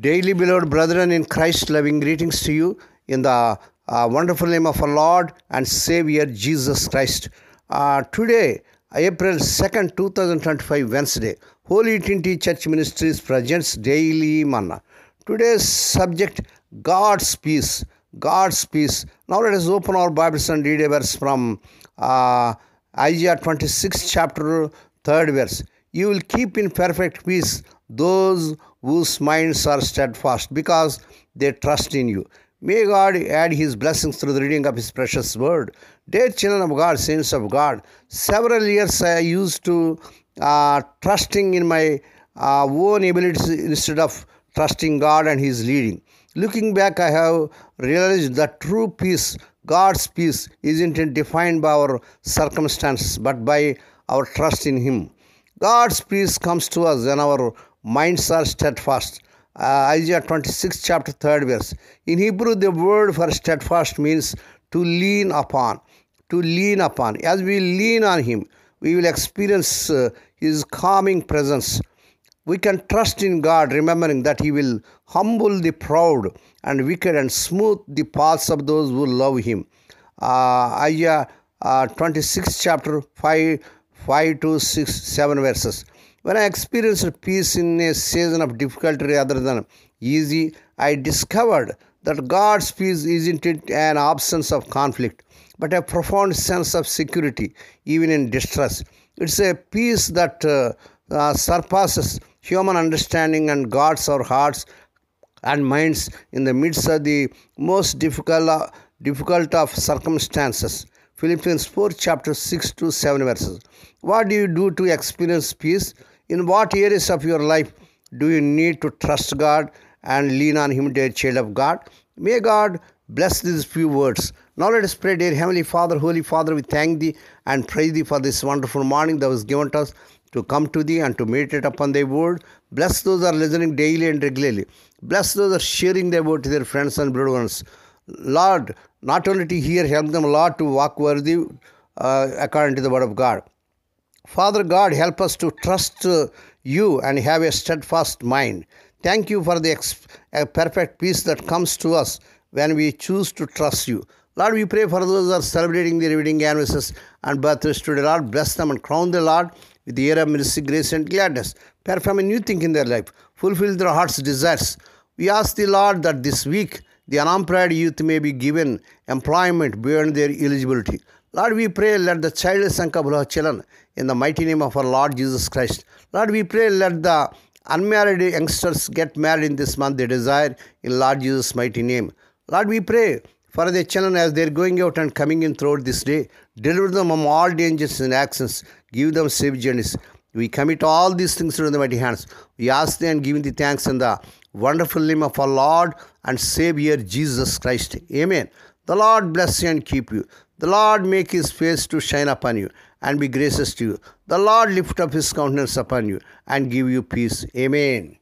Daily, beloved brethren in Christ, loving greetings to you in the wonderful name of our Lord and Savior Jesus Christ. Today, April 2nd, 2025, Wednesday, Holy Trinity Church Ministries presents Daily Manna. Today's subject, God's Peace. God's Peace. Now let us open our Bibles and read a verse from Isaiah 26, chapter 3rd verse. You will keep in perfect peace those whose minds are steadfast because they trust in you. May God add His blessings through the reading of His precious word. Dear children of God, saints of God, several years I used to trusting in my own abilities instead of trusting God and His leading. Looking back, I have realized that true peace, God's peace, isn't defined by our circumstances but by our trust in Him. God's peace comes to us when our minds are steadfast. Isaiah 26, chapter 3rd verse. In Hebrew, the word for steadfast means to lean upon. To lean upon. As we lean on Him, we will experience His calming presence. We can trust in God, remembering that He will humble the proud and wicked and smooth the paths of those who love Him. Isaiah 26, chapter 5 to 6, 7 verses. When I experienced peace in a season of difficulty rather than easy, I discovered that God's peace isn't an absence of conflict, but a profound sense of security, even in distress. It's a peace that surpasses human understanding and guards our hearts and minds in the midst of the most difficult of circumstances. Philippians 4, chapter 6 to 7 verses. What do you do to experience peace? In what areas of your life do you need to trust God and lean on Him, dear child of God? May God bless these few words. Now let us pray. Dear Heavenly Father, Holy Father, we thank Thee and praise Thee for this wonderful morning that was given to us to come to Thee and to meditate upon Thy word. Bless those that are listening daily and regularly. Bless those that are sharing Thy word to their friends and brothers ones. Lord, not only to hear, help them, Lord, to walk worthy according to the word of God. Father God, help us to trust You and have a steadfast mind. Thank You for the perfect peace that comes to us when we choose to trust You. Lord, we pray for those who are celebrating their wedding anniversaries and birthdays today. Lord, bless them and crown them, Lord, with the air of mercy, grace, and gladness. Perform a new thing in their life. Fulfill their heart's desires. We ask Thee, Lord, that this week the unemployed youth may be given employment beyond their eligibility. Lord, we pray, let the childless and couple of children in the mighty name of our Lord Jesus Christ. Lord, we pray, let the unmarried youngsters get married in this month they desire in Lord Jesus' mighty name. Lord, we pray for the children as they are going out and coming in throughout this day. Deliver them from all dangers and accidents. Give them safe journeys. We commit all these things to the mighty hands. We ask Thee and give Thee thanks in the wonderful name of our Lord and Savior Jesus Christ. Amen. The Lord bless you and keep you. The Lord make His face to shine upon you and be gracious to you. The Lord lift up His countenance upon you and give you peace. Amen.